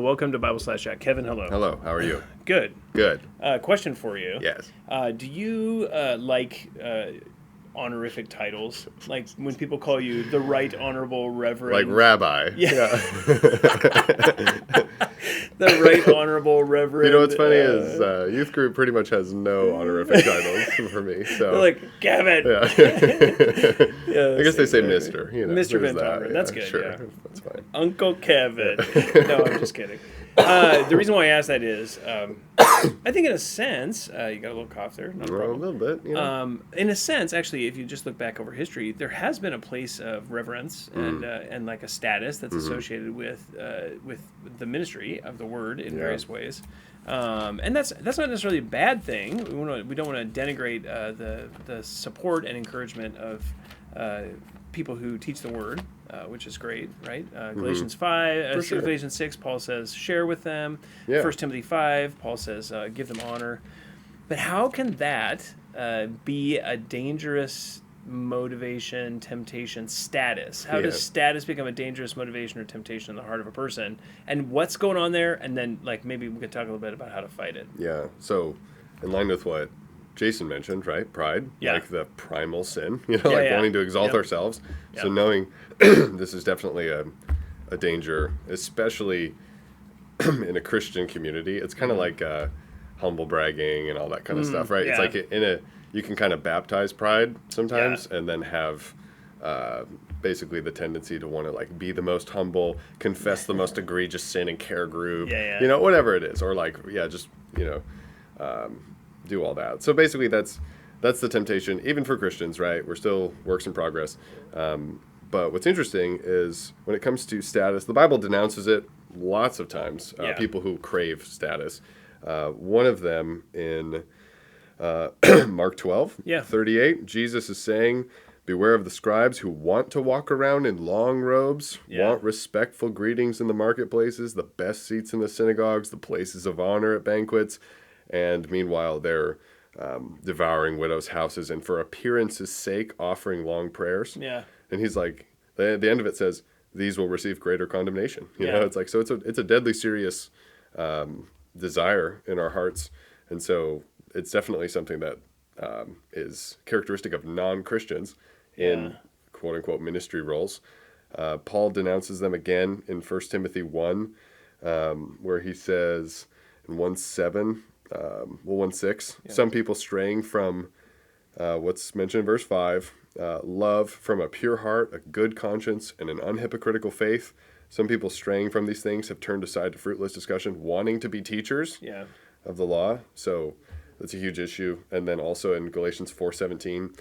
Welcome to Bible Slash Chat. Kevin, hello. Hello, how are you? Good. Good. Question for you. Yes. Do you like honorific titles? Like when people call you the Right Honorable Reverend? Like rabbi. Yeah. The Right Honorable Reverend. You know what's funny is youth group pretty much has no honorific titles for me. So They're like, Kevin. Yeah. Yeah, I guess they say thing. Mr. You know, Mr. there's Van Tongeren. That's good. Sure. Yeah. That's fine. Uncle Kevin. No, I'm just kidding. The reason why I asked that is, I think in a sense, you got a little cough there. Not a Well, a problem. little bit. You know. In a sense, actually, if you just look back over history, there has been a place of reverence and like a status that's associated with the ministry of the word in various ways, and that's not necessarily a bad thing. We don't want to denigrate the support and encouragement of people who teach the word, which is great, right? Galatians 5, sure. Galatians 6, Paul says share with them. Yeah. 1 Timothy 5, Paul says give them honor. But how can that be a dangerous motivation, temptation, status? How does status become a dangerous motivation or temptation in the heart of a person? And what's going on there? And then, like, maybe we could talk a little bit about how to fight it. Yeah. So, in line with what Jason mentioned, right? Pride, Yeah. like the primal sin, wanting to exalt ourselves. Yep. So knowing this is definitely a danger, especially in a Christian community. It's kind of like humble bragging and all that kind of stuff, right? Yeah. It's like you can kind of baptize pride sometimes and then have basically the tendency to want to like be the most humble, confess the most egregious sin in care group, whatever it is, or like, do all that. So basically that's the temptation, even for Christians, right? We're still works in progress. But what's interesting is when it comes to status, the Bible denounces it lots of times, people who crave status. One of them in Mark 12, 38, Jesus is saying, beware of the scribes who want to walk around in long robes, want respectful greetings in the marketplaces, the best seats in the synagogues, the places of honor at banquets, and meanwhile they're devouring widows' houses and for appearance's sake offering long prayers. Yeah. And he's like, the end of it says, these will receive greater condemnation. You know, it's like, so it's a deadly serious desire in our hearts. And so it's definitely something that is characteristic of non-Christians in quote-unquote ministry roles. Paul denounces them again in 1 Timothy 1, where he says in 1:7, 1:6, some people straying from what's mentioned in verse 5, love from a pure heart, a good conscience, and an unhypocritical faith. Some people straying from these things have turned aside to fruitless discussion, wanting to be teachers of the law. So that's a huge issue. And then also in Galatians 4:17,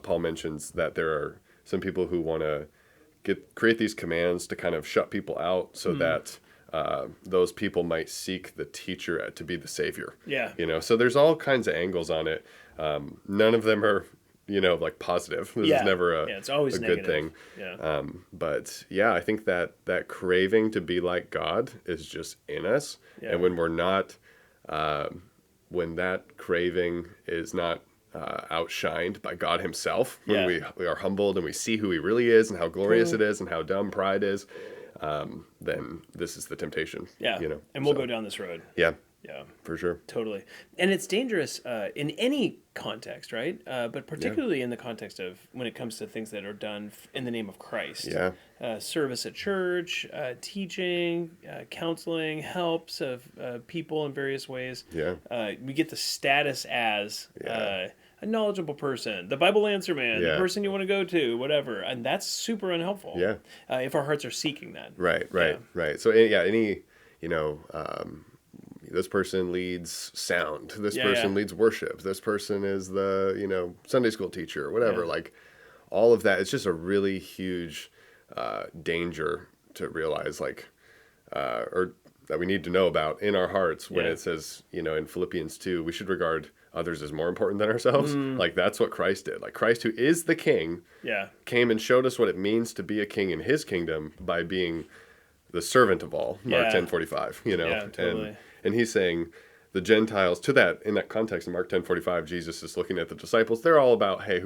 Paul mentions that there are some people who want to create these commands to kind of shut people out so that those people might seek the teacher to be the savior. Yeah. So there's all kinds of angles on it. None of them are, like positive. This is never it's always a negative. good thing. Yeah. But I think that craving to be like God is just in us. Yeah. And when we're not, when that craving is not outshined by God himself, when we are humbled and we see who he really is and how glorious it is and how dumb pride is, then this is the temptation. Yeah. And we'll go down this road. Yeah. Yeah. For sure. Totally. And it's dangerous in any context, right? But particularly in the context of when it comes to things that are done in the name of Christ. Yeah. Service at church, teaching, counseling, helps of people in various ways. Yeah. We get the status as a knowledgeable person, the Bible answer man, the person you want to go to, whatever. And that's super unhelpful. Yeah. If our hearts are seeking that. Right. So, any, this person leads sound. This person leads worship. This person is the, Sunday school teacher or whatever. Like all of that, it's just a really huge danger to realize or that we need to know about in our hearts when it says, in Philippians 2, we should regard others as more important than ourselves. Like that's what Christ did. Like Christ, who is the king, came and showed us what it means to be a king in his kingdom by being the servant of all. Mark 10:45, Yeah, totally. And he's saying the Gentiles, in that context in Mark 10:45, Jesus is looking at the disciples. They're all about, hey,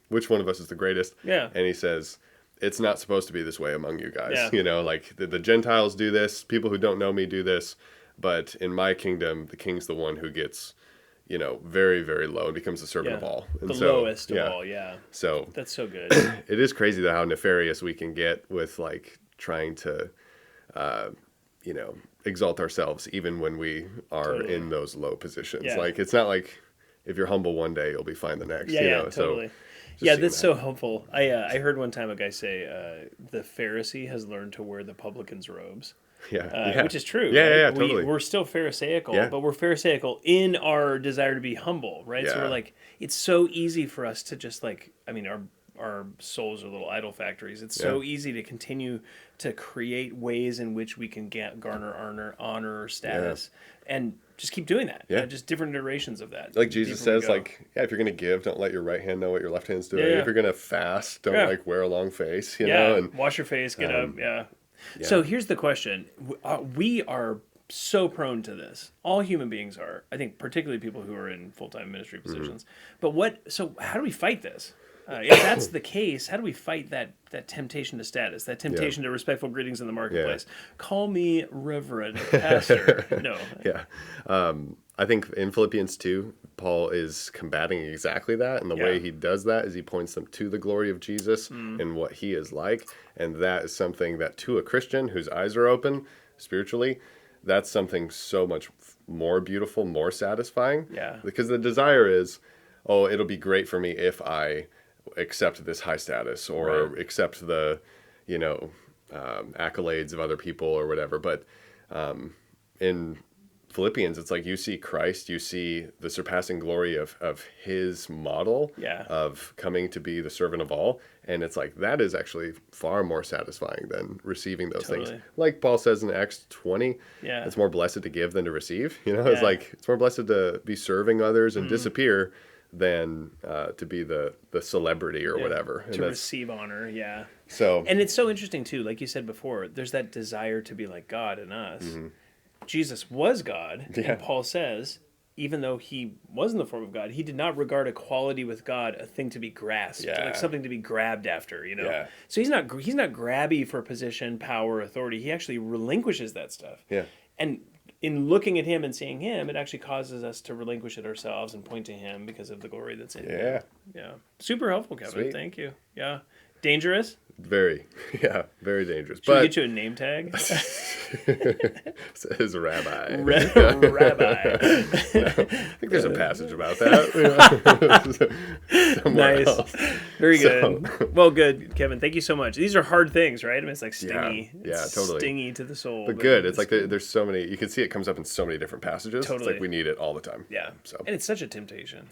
which one of us is the greatest? Yeah. And he says, it's not supposed to be this way among you guys. Yeah. You know, like the Gentiles do this, people who don't know me do this, but in my kingdom, the king's the one who gets, you know, very, very low and becomes the servant of all. And the lowest of all, So that's so good. It is crazy though how nefarious we can get with like trying to, you know, exalt ourselves even when we are in those low positions. Yeah. Like it's not like if you're humble one day, you'll be fine the next. You know? Totally. So, that's so helpful. I heard one time a guy say the Pharisee has learned to wear the publican's robes. Which is true. Yeah, right? Totally. We're still Pharisaical, but we're Pharisaical in our desire to be humble, right? So we're like, it's so easy for us to just like, I mean, our souls are little idol factories. It's so easy to continue to create ways in which we can garner honor or status, and just keep doing that. Yeah, just different iterations of that. Like Jesus says, like, if you're gonna give, don't let your right hand know what your left hand's doing. If you're gonna fast, don't like wear a long face. You know, and wash your face, get up. So here's the question: we are so prone to this. All human beings are. I think, particularly people who are in full-time ministry positions. But so how do we fight this? If that's the case, how do we fight that temptation to status, that temptation to respectful greetings in the marketplace? Call me Reverend Pastor. No. I think in Philippians 2, Paul is combating exactly that. And the way he does that is he points them to the glory of Jesus and what he is like. And that is something that to a Christian whose eyes are open spiritually, that's something so much more beautiful, more satisfying. Yeah. Because the desire is, oh, it'll be great for me if I accept this high status or accept the, you know, accolades of other people or whatever. But in Philippians, it's like you see Christ, you see the surpassing glory of his model of coming to be the servant of all. And it's like that is actually far more satisfying than receiving those things. Like Paul says in Acts 20, it's more blessed to give than to receive. You know, it's like it's more blessed to be serving others and disappear than to be the celebrity or whatever. And to receive honor, So, and it's so interesting too, like you said before, there's that desire to be like God in us. Jesus was God, and Paul says, even though he was in the form of God, he did not regard equality with God a thing to be grasped, like something to be grabbed after, you know? So he's not grabby for position, power, authority. He actually relinquishes that stuff. And in looking at him and seeing him, it actually causes us to relinquish it ourselves and point to him because of the glory that's in him. Super helpful, Kevin. Sweet. Thank you. Dangerous? Very dangerous. Should we get you a name tag? Says Rabbi. Rabbi. I think there's a passage about that. Nice. Else. Very good. Well, good, Kevin. Thank you so much. These are hard things, right? I mean, it's like stingy. It's totally. Stingy to the soul. But good. It's like there's so many. You can see it comes up in so many different passages. Totally. It's like we need it all the time. So. And it's such a temptation.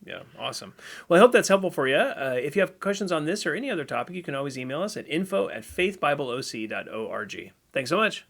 Yeah. Awesome. Well, I hope that's helpful for you. If you have questions on this or any other topic, you can always email us at info@faithbibleoc.org. Thanks so much.